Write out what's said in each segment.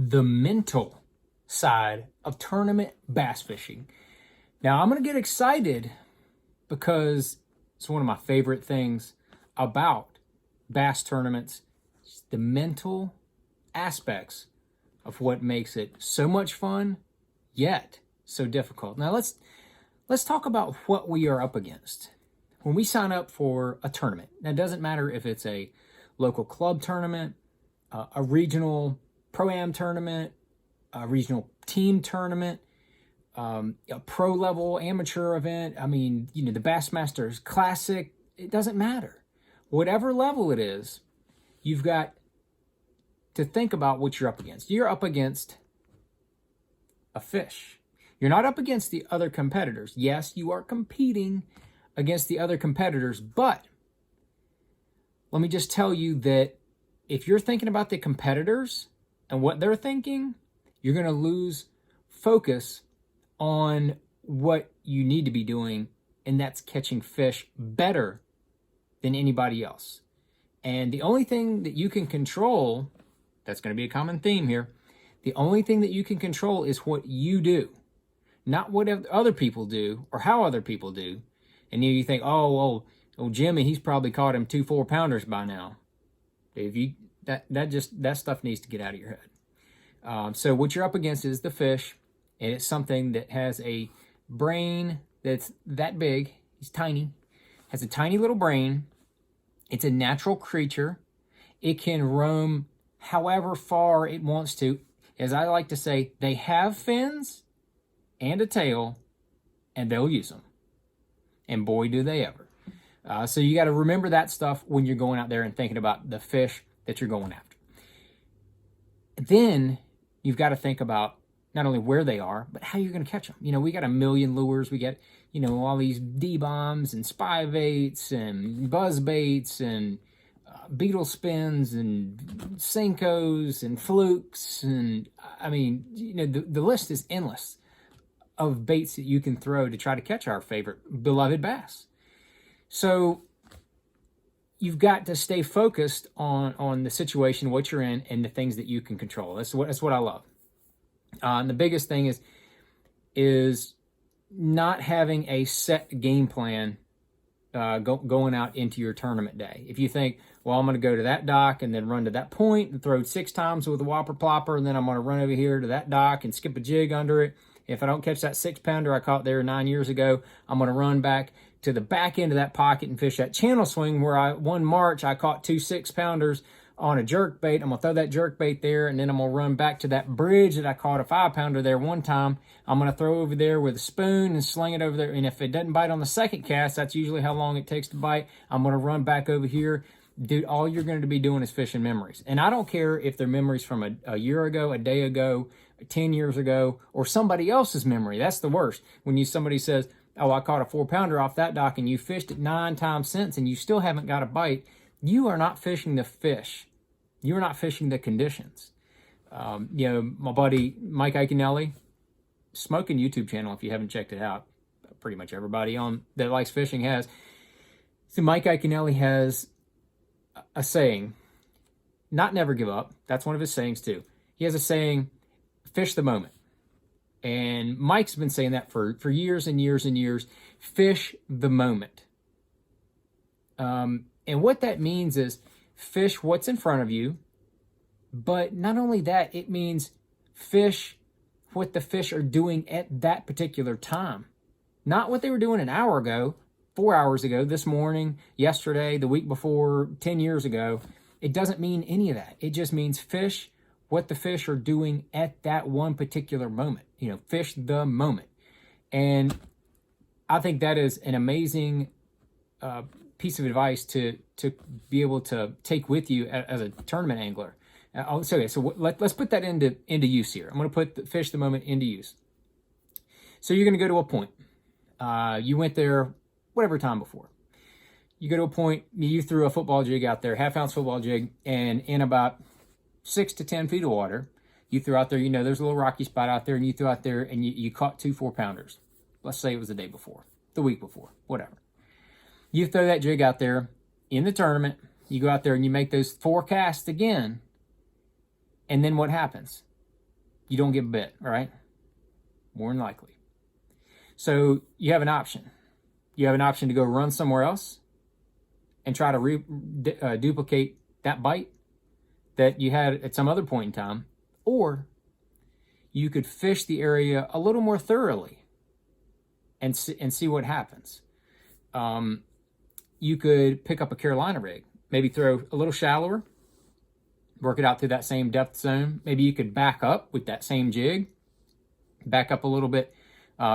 the mental side of tournament bass fishing. Now, I'm going to get excited because it's one of my favorite things about bass tournaments, the mental aspects of what makes it so much fun, yet so difficult. Now, let's talk about what we are up against. When we sign up for a tournament, now it doesn't matter if it's a local club tournament, a regional pro-am tournament, a regional team tournament, a pro level amateur event. I mean, the Bassmasters Classic, it doesn't matter. Whatever level it is, you've got to think about what you're up against. You're up against a fish. You're not up against the other competitors. Yes, you are competing against the other competitors, but let me just tell you that if you're thinking about the competitors and what they're thinking, you're going to lose focus on what you need to be doing, and that's catching fish better than anybody else. And the only thing that you can control, that's going to be a common theme here, the only thing that you can control is what you do, not what other people do or how other people do. And you think, oh, Jimmy, he's probably caught him 2 4-pounders by now. If you that stuff needs to get out of your head. So what you're up against is the fish, and it's something that has a brain that's that big. He's tiny, has a tiny little brain. It's a natural creature. It can roam however far it wants to. As I like to say, they have fins and a tail, and they'll use them. And boy, do they ever. So you got to remember that stuff when you're going out there and thinking about the fish that you're going after. Then you've got to think about not only where they are, but how you're going to catch them. We got a million lures. We got, all these D-bombs and spy baits and buzz baits and beetle spins and Senkos and flukes. And I mean, the list is endless of baits that you can throw to try to catch our favorite beloved bass. So you've got to stay focused on the situation, what you're in, and the things that you can control. That's what I love. And the biggest thing is not having a set game plan going out into your tournament day. If you think, well, I'm going to go to that dock and then run to that point and throw 6 times with a whopper plopper, and then I'm going to run over here to that dock and skip a jig under it. If I don't catch that 6-pounder I caught there 9 years ago, I'm going to run back to the back end of that pocket and fish that channel swing where one March I caught 2 6-pounders on a jerk bait. I'm going to throw that jerk bait there, and then I'm going to run back to that bridge that I caught a 5-pounder there one time. I'm going to throw over there with a spoon and sling it over there. And if it doesn't bite on the second cast, that's usually how long it takes to bite. I'm going to run back over here. Dude, all you're going to be doing is fishing memories. And I don't care if they're memories from a year ago, a day ago, 10 years ago, or somebody else's memory. That's the worst. When somebody says, oh, I caught a 4-pounder off that dock, and you fished it 9 times since, and you still haven't got a bite. You are not fishing the fish. You are not fishing the conditions. My buddy Mike Iaconelli, Smoking YouTube channel, if you haven't checked it out, pretty much everybody on that likes fishing has. So Mike Iaconelli has a saying, not never give up. That's one of his sayings too. He has a saying, fish the moment. And Mike's been saying that for years and years and years. Fish the moment. And what that means is fish what's in front of you. But not only that, it means fish what the fish are doing at that particular time. Not what they were doing an hour ago, 4 hours ago, this morning, yesterday, the week before, 10 years ago. It doesn't mean any of that. It just means fish what the fish are doing at that one particular moment. Fish the moment. And I think that is an amazing piece of advice to be able to take with you as a tournament angler. So let's put that into use here. I'm going to put the fish the moment into use. So you're going to go to a point. You went there whatever time before. You go to a point, you threw a football jig out there, 1/2-ounce football jig, and in about 6 to 10 feet of water, you threw out there, there's a little rocky spot out there, and you threw out there and you caught 2 4-pounders. Let's say it was the day before, the week before, whatever. You throw that jig out there in the tournament, you go out there and you make those 4 casts again, and then what happens? you don't get bit, all right? More than likely. So you have an option. You have an option to go run somewhere else and try to duplicate that bite that you had at some other point in time, or you could fish the area a little more thoroughly and see what happens. You could pick up a Carolina rig, maybe throw a little shallower, work it out through that same depth zone. Maybe you could back up with that same jig, back up a little bit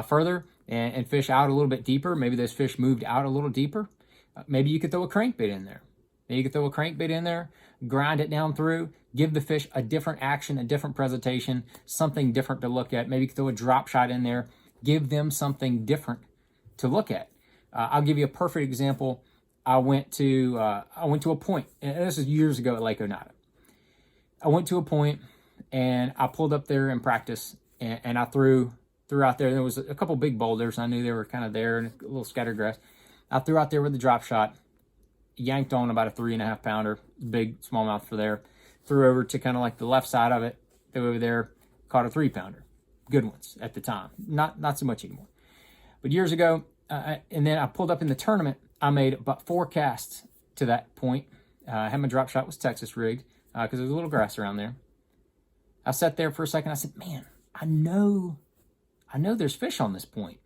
further and fish out a little bit deeper. Maybe those fish moved out a little deeper. Maybe you could throw a crankbait in there. Maybe you could throw a crankbait in there, grind it down through, give the fish a different action, a different presentation, something different to look at. Maybe you could throw a drop shot in there, give them something different to look at. I'll give you a perfect example. I went to a point, and this is years ago at Lake Oneida. I went to a point, and I pulled up there in practice, and I threw out there. There was a couple big boulders. I knew they were kind of there, and a little scattered grass. I threw out there with the drop shot, yanked on about a 3.5 pounder, big smallmouth for there. Threw over to kind of like the left side of it, threw over there, caught a 3 pounder. Good ones at the time, not so much anymore. But years ago, and then I pulled up in the tournament. I made about 4 casts to that point. I had my drop shot was Texas rigged because there was a little grass around there. I sat there for a second. I said, man, I know there's fish on this point.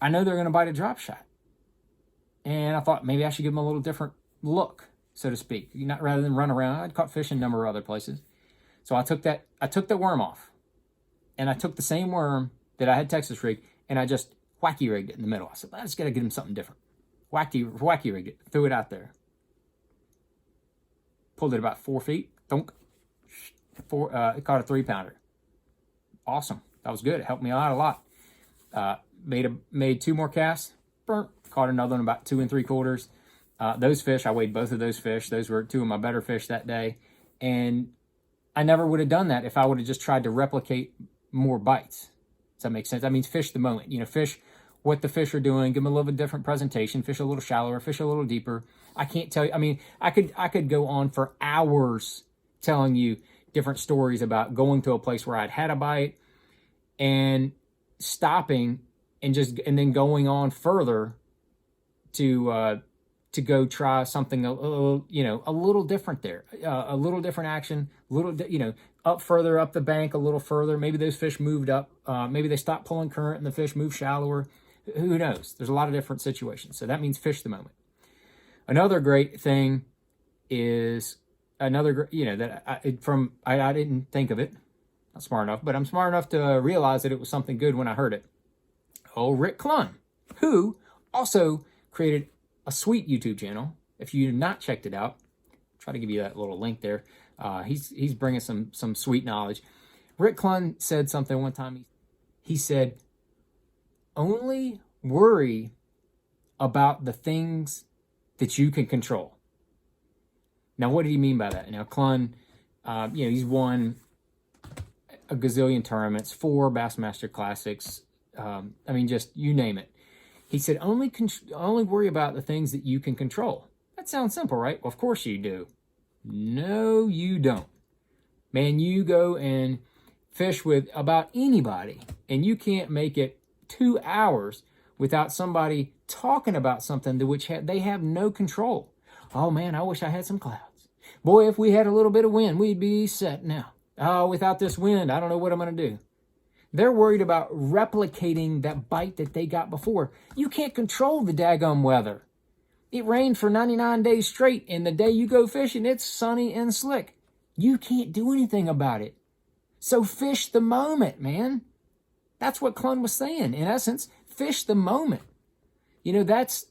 I know they're going to bite a drop shot. And I thought maybe I should give them a little different look, so to speak. Not rather than run around. I'd caught fish in a number of other places. So I took that worm off. And I took the same worm that I had Texas rigged, and I just wacky rigged it in the middle. I said, I just got to get him something different. Wacky rigged it, threw it out there. Pulled it about 4 feet. Thunk. It caught a 3 pounder. Awesome. That was good. It helped me out a lot. Made 2 more casts. Burnt. Caught another one about 2 3/4. Those fish, I weighed both of those fish. Those were 2 of my better fish that day. And I never would have done that if I would have just tried to replicate more bites. Does that make sense? That means fish the moment. Fish what the fish are doing, give them a little bit different presentation, fish a little shallower, fish a little deeper. I can't tell you. I could go on for hours telling you different stories about going to a place where I'd had a bite and stopping and then going on further to go try something a little different there, a little different action, up further up the bank a little further. Maybe those fish moved up. Maybe they stopped pulling current and the fish moved shallower. Who knows? There's a lot of different situations. So that means fish the moment. Another great thing is I didn't think of it. Not smart enough, but I'm smart enough to realize that it was something good when I heard it. Oh, Rick Clunn, who also created a sweet YouTube channel. If you've not checked it out, I'll try to give you that little link there. He's bringing some sweet knowledge. Rick Clunn said something one time. He said, only worry about the things that you can control. Now, what did he mean by that? Now, Clunn, he's won a gazillion tournaments, 4 Bassmaster Classics. Just you name it. He said, only worry about the things that you can control. That sounds simple, right? Well, of course you do. No, you don't. Man, you go and fish with about anybody, and you can't make it 2 hours without somebody talking about something to which they have no control. Oh, man, I wish I had some clouds. Boy, if we had a little bit of wind, we'd be set now. Oh, without this wind, I don't know what I'm going to do. They're worried about replicating that bite that they got before. You can't control the daggum weather. It rained for 99 days straight, and the day you go fishing, it's sunny and slick. You can't do anything about it. So fish the moment, man. That's what Clunn was saying. In essence, fish the moment. That's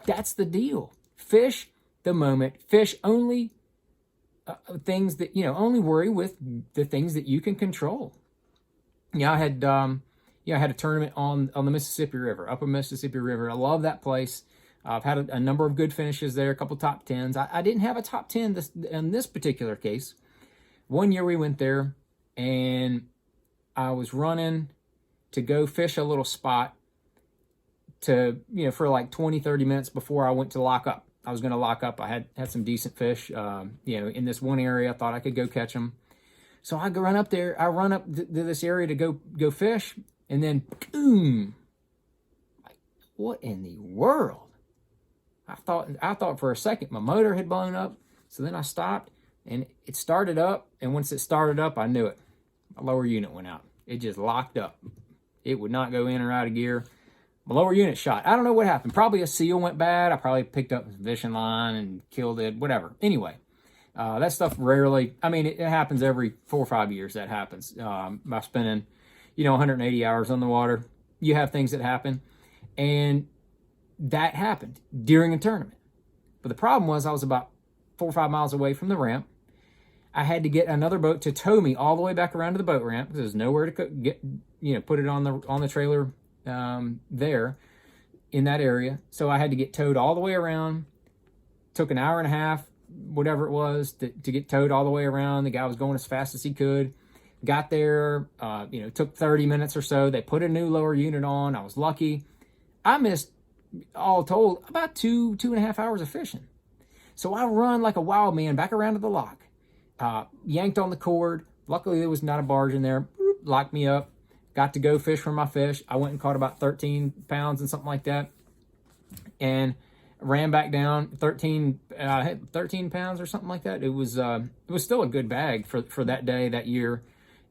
the deal. Fish the moment. Fish only things that, only worry with the things that you can control. I had a tournament on the Mississippi River, upper Mississippi River. I love that place. I've had a number of good finishes there, a couple top 10s. I didn't have a top 10 in this particular case. One year we went there, and I was running to go fish a little spot for like 20, 30 minutes before I went to lock up. I was going to lock up. I had some decent fish, in this one area. I thought I could go catch them. So I go run up there. I run up to this area to go fish, and then boom! Like, what in the world? I thought for a second my motor had blown up. So then I stopped, and it started up. And once it started up, I knew it. My lower unit went out. It just locked up. It would not go in or out of gear. My lower unit shot. I don't know what happened. Probably a seal went bad. I probably picked up a fishing line and killed it. Whatever. Anyway. That stuff rarely, I mean, it happens every 4 or 5 years. That happens by spending, 180 hours on the water. You have things that happen. And that happened during a tournament. But the problem was I was about 4 or 5 miles away from the ramp. I had to get another boat to tow me all the way back around to the boat ramp because there's nowhere to get, put it on the trailer there in that area. So I had to get towed all the way around. Took an hour and a half, whatever it was, to get towed all the way around. The guy was going as fast as he could. Got there, took 30 minutes or so. They put a new lower unit on. I was lucky. I missed, all told, about 2.5 hours of fishing. So I run like a wild man back around to the lock. Yanked on the cord. Luckily, there was not a barge in there. Locked me up. Got to go fish for my fish. I went and caught about 13 pounds and something like that. And ran back down 13 pounds or something like that. It was still a good bag for that day, that year.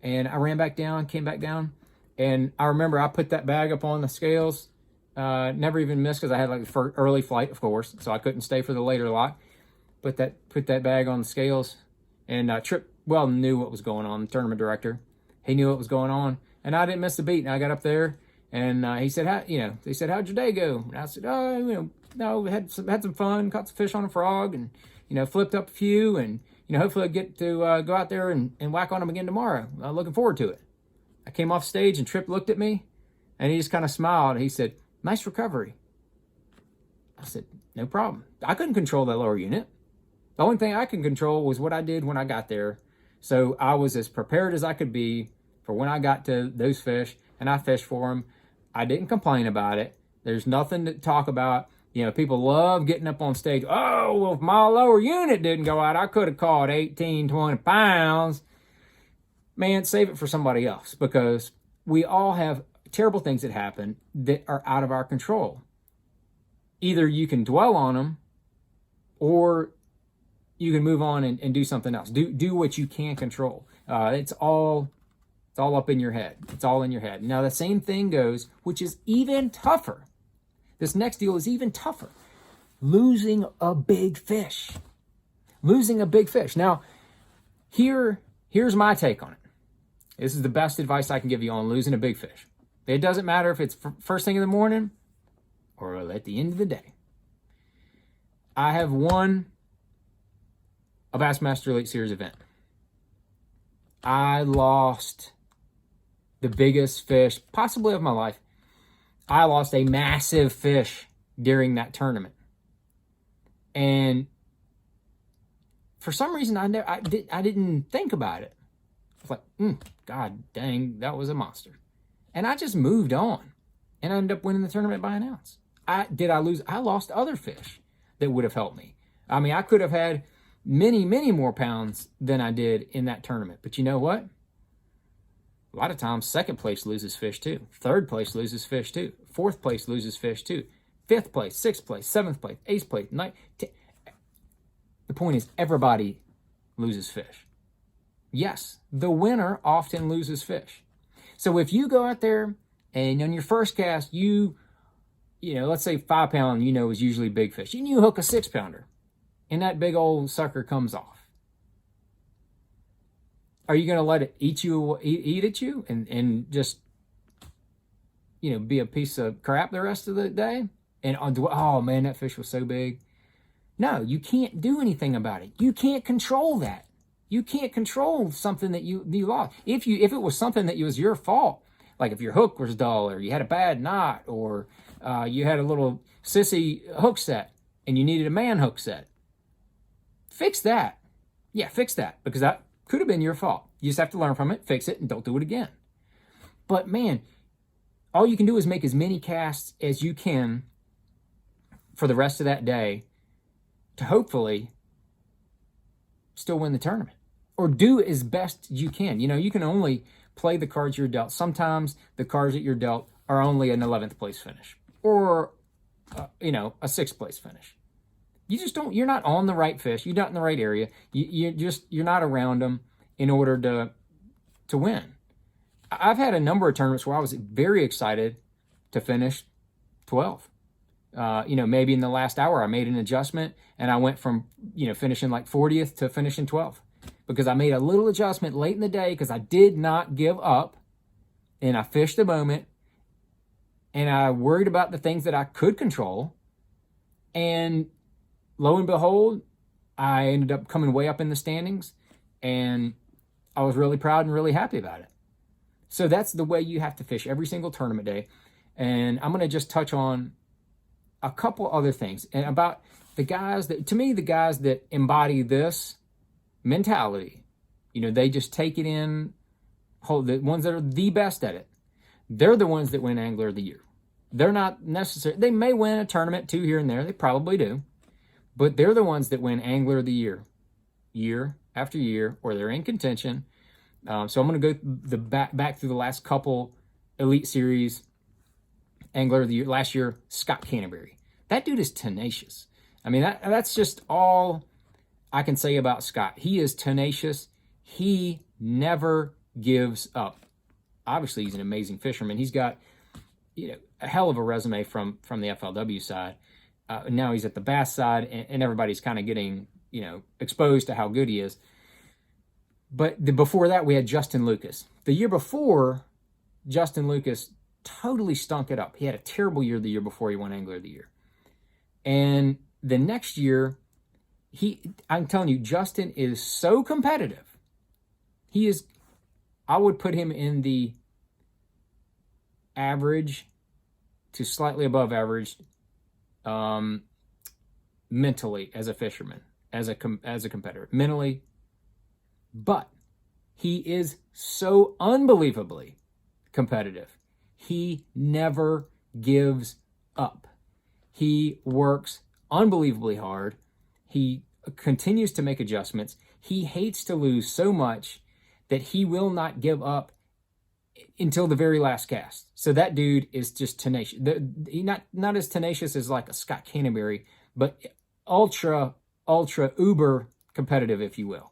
And I ran back down, came back down. And I remember I put that bag up on the scales. Never even missed because I had like for early flight, of course. So I couldn't stay for the later lock. Put that bag on the scales. And Trip Weldon knew what was going on, the tournament director. He knew what was going on. And I didn't miss a beat. And I got up there and he said, they said, how'd your day go? And I said, no, we had some fun, caught some fish on a frog, and flipped up a few, and hopefully I get to go out there and whack on them again tomorrow. Looking forward to it. I came off stage and Trip looked at me, and he just kind of smiled. He said, "Nice recovery." I said, "No problem." I couldn't control that lower unit. The only thing I could control was what I did when I got there. So I was as prepared as I could be for when I got to those fish, and I fished for them. I didn't complain about it. There's nothing to talk about. People love getting up on stage. Oh, well, if my lower unit didn't go out, I could have caught 18, 20 pounds. Man, save it for somebody else, because we all have terrible things that happen that are out of our control. Either you can dwell on them, or you can move on and do something else. Do what you can control. It's all up in your head. It's all in your head. Now, the same thing goes, which is even tougher. This next deal is even tougher. Losing a big fish. Losing a big fish. Now, here's my take on it. This is the best advice I can give you on losing a big fish. It doesn't matter if it's first thing in the morning or at the end of the day. I have won a Bassmaster Elite Series event. I lost the biggest fish possibly of my life. I lost a massive fish during that tournament. And for some reason, I didn't think about it. I was like, God dang, that was a monster. And I just moved on and I ended up winning the tournament by an ounce. Did I lose? I lost other fish that would have helped me. I mean, I could have had many, many more pounds than I did in that tournament. But you know what? A lot of times, second place loses fish too. Third place loses fish too. Fourth place loses fish too. Fifth place, sixth place, seventh place, eighth place, ninth. The point is, everybody loses fish. Yes, the winner often loses fish. So if you go out there and on your first cast, let's say 5 pound, is usually big fish, and you hook a 6 pounder, and that big old sucker comes off. Are you going to let it eat at you and just, be a piece of crap the rest of the day? And, oh man, that fish was so big. No, you can't do anything about it. You can't control that. You can't control something that you lost. If it was something that was your fault, like if your hook was dull, or you had a bad knot, or you had a little sissy hook set and you needed a man hook set, fix that. Yeah, fix that, because that could have been your fault. You just have to learn from it, fix it, and don't do it again. But man, all you can do is make as many casts as you can for the rest of that day to hopefully still win the tournament. or do as best you can. You know, you can only play the cards you're dealt. Sometimes the cards that you're dealt are only an 11th place finish or, you know, a 6th place finish. You just don't, you're not on the right fish. You're not in the right area. You're not around them in order to win. I've had a number of tournaments where I was very excited to finish 12. You know, maybe in the last hour I made an adjustment and I went from, you know, finishing like 40th to finishing 12th because I made a little adjustment late in the day because I did not give up and I fished the moment and I worried about the things that I could control. And lo and behold, I ended up coming way up in the standings and I was really proud and really happy about it. So that's the way you have to fish every single tournament day. And I'm going to just touch on a couple other things and about the guys that, to me, the guys that embody this mentality, you know, they just take it in, the ones that are the best at it. They're the ones that win Angler of the Year. They're not necessarily, they may win a tournament, 2 here and there. They probably do. But they're the ones that win Angler of the Year, year after year, or they're in contention. So I'm going to go back through the last couple Elite Series Angler of the Year. Last year, Scott Canterbury. That dude is tenacious. I mean, that's just all I can say about Scott. He is tenacious. He never gives up. Obviously, he's an amazing fisherman. He's got, you know, a hell of a resume from the FLW side. Now he's at the bass side, and everybody's kind of getting, you know, exposed to how good he is. But before that, we had Justin Lucas. The year before, Justin Lucas totally stunk it up. He had a terrible year the year before he won Angler of the Year. And the next year, I'm telling you, Justin is so competitive. He is, I would put him in the average to slightly above average mentally as a fisherman, as a competitor, mentally. But he is so unbelievably competitive. He never gives up. He works unbelievably hard. He continues to make adjustments. He hates to lose so much that he will not give up until the very last cast. So that dude is just tenacious. He not as tenacious as like a Scott Canterbury, but ultra uber competitive, if you will.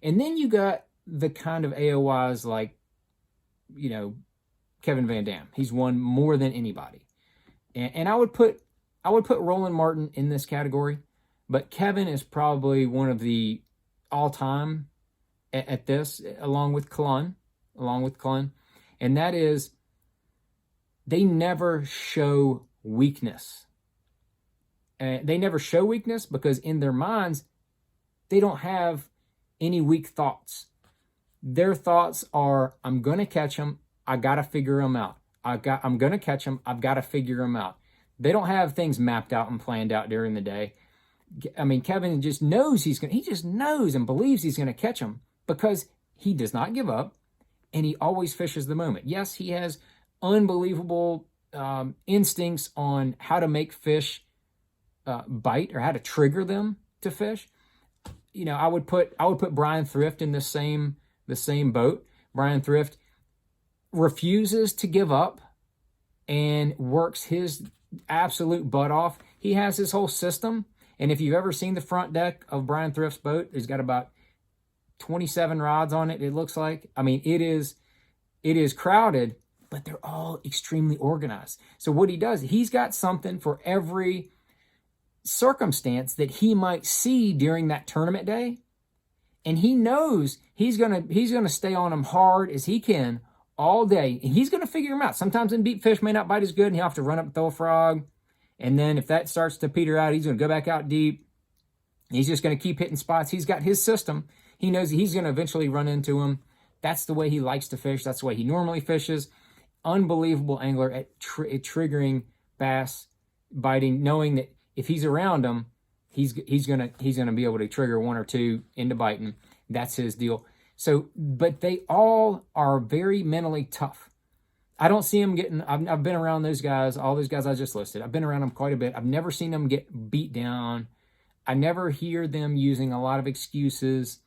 And then you got the kind of AOYs like, you know, Kevin Van Dam. He's won more than anybody. And I would put Roland Martin in this category, but Kevin is probably one of the all-time at this, along with Clun. And that is, they never show weakness. They never show weakness because in their minds, they don't have any weak thoughts. Their thoughts are, I'm going to catch them. I got to figure them out. I'm going to catch them. I've got to figure them out. They don't have things mapped out and planned out during the day. I mean, Kevin just knows he just knows and believes he's going to catch them because he does not give up and he always fishes the moment. Yes, he has unbelievable instincts on how to make fish bite or how to trigger them to fish. You know, I would put Brian Thrift in the same boat. Brian Thrift refuses to give up and works his absolute butt off. He has his whole system. And if you've ever seen the front deck of Brian Thrift's boat, he's got about 27 rods on it, it looks like. I mean, it is crowded, but they're all extremely organized. So what he does, he's got something for every circumstance that he might see during that tournament day. And he knows he's gonna stay on them hard as he can all day. And he's gonna figure them out. Sometimes in deep fish may not bite as good and he'll have to run up and throw a frog. And then if that starts to peter out, he's gonna go back out deep. He's just gonna keep hitting spots. He's got his system. He knows he's gonna eventually run into them. That's the way he likes to fish. That's the way he normally fishes. Unbelievable angler at triggering bass biting, knowing that if he's around them, he's gonna be able to trigger one or two into biting. That's his deal. So, but they all are very mentally tough. I don't see them getting. I've been around those guys, all those guys I just listed. I've been around them quite a bit. I've never seen them get beat down. I never hear them using a lot of excuses.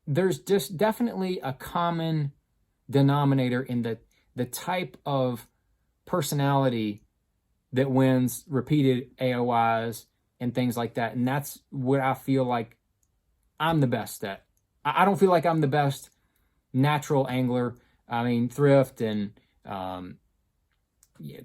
there's just definitely a common denominator in the type of personality that wins repeated AOYs and things like that. And that's what I feel like I'm the best at. I don't feel like I'm the best natural angler. I mean, Thrift and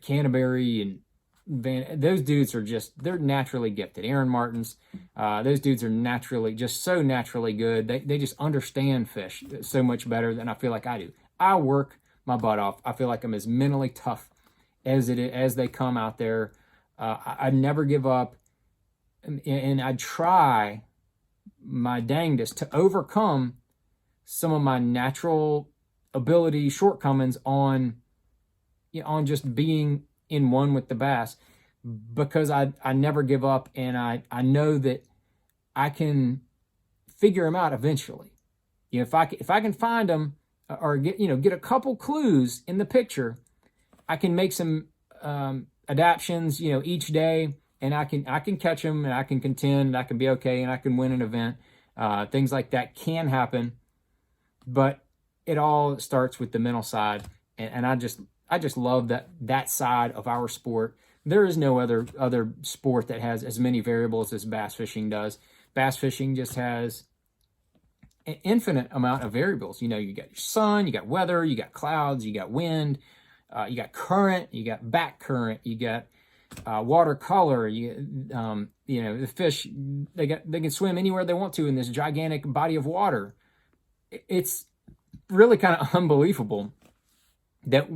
Canterbury and those dudes are just, they're naturally gifted. Aaron Martins, those dudes are naturally, just so naturally good. They just understand fish so much better than I feel like I do. I work my butt off. I feel like I'm as mentally tough as they come out there. I never give up, and I try my dangest to overcome some of my natural ability shortcomings on just being in one with the bass, because I never give up, and I know that I can figure them out eventually. If I can find them, or get a couple clues in the picture, I can make some adaptions each day, and I can catch them, and I can contend, and I can be okay, and I can win an event. Things like that can happen, but it all starts with the mental side, and I just love that side of our sport. There is no other sport that has as many variables as bass fishing does. Bass fishing just has an infinite amount of variables. You got your sun, you got weather, you got clouds, you got wind, you got current, you got back current, you got watercolor. The fish, they can swim anywhere they want to in this gigantic body of water. It's really kind of unbelievable that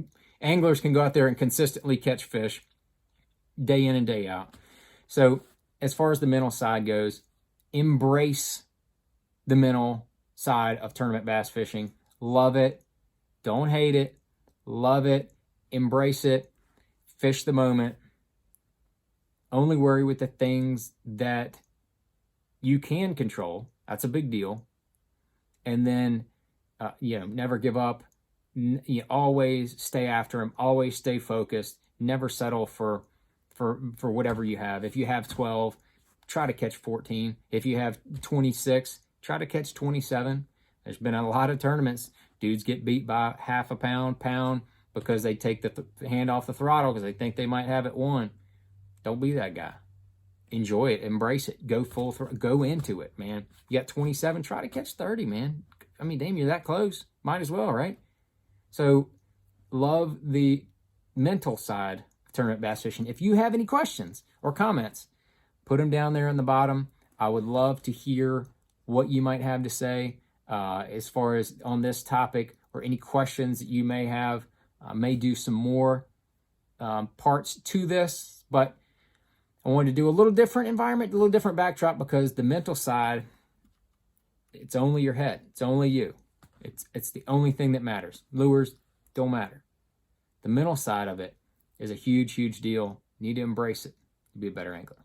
anglers can go out there and consistently catch fish day in and day out. So as far as the mental side goes, embrace the mental side of tournament bass fishing. Love it. Don't hate it. Love it. Embrace it. Fish the moment. Only worry with the things that you can control. That's a big deal. And then, never give up. You always stay after them. Always stay focused. Never settle for whatever you have. If you have 12, try to catch 14. If you have 26, try to catch 27. There's been a lot of tournaments. Dudes get beat by half a pound, because they take the hand off the throttle because they think they might have it won. Don't be that guy. Enjoy it. Embrace it. Go go into it, man. You got 27, try to catch 30, man. I mean, damn, you're that close. Might as well, right? So love the mental side of tournament bass fishing. If you have any questions or comments, put them down there in the bottom. I would love to hear what you might have to say as far as on this topic, or any questions that you may have. I may do some more parts to this, but I wanted to do a little different environment, a little different backdrop, because the mental side, it's only your head. It's only you. It's the only thing that matters. Lures don't matter. The mental side of it is a huge, huge deal. You need to embrace it to be a better angler.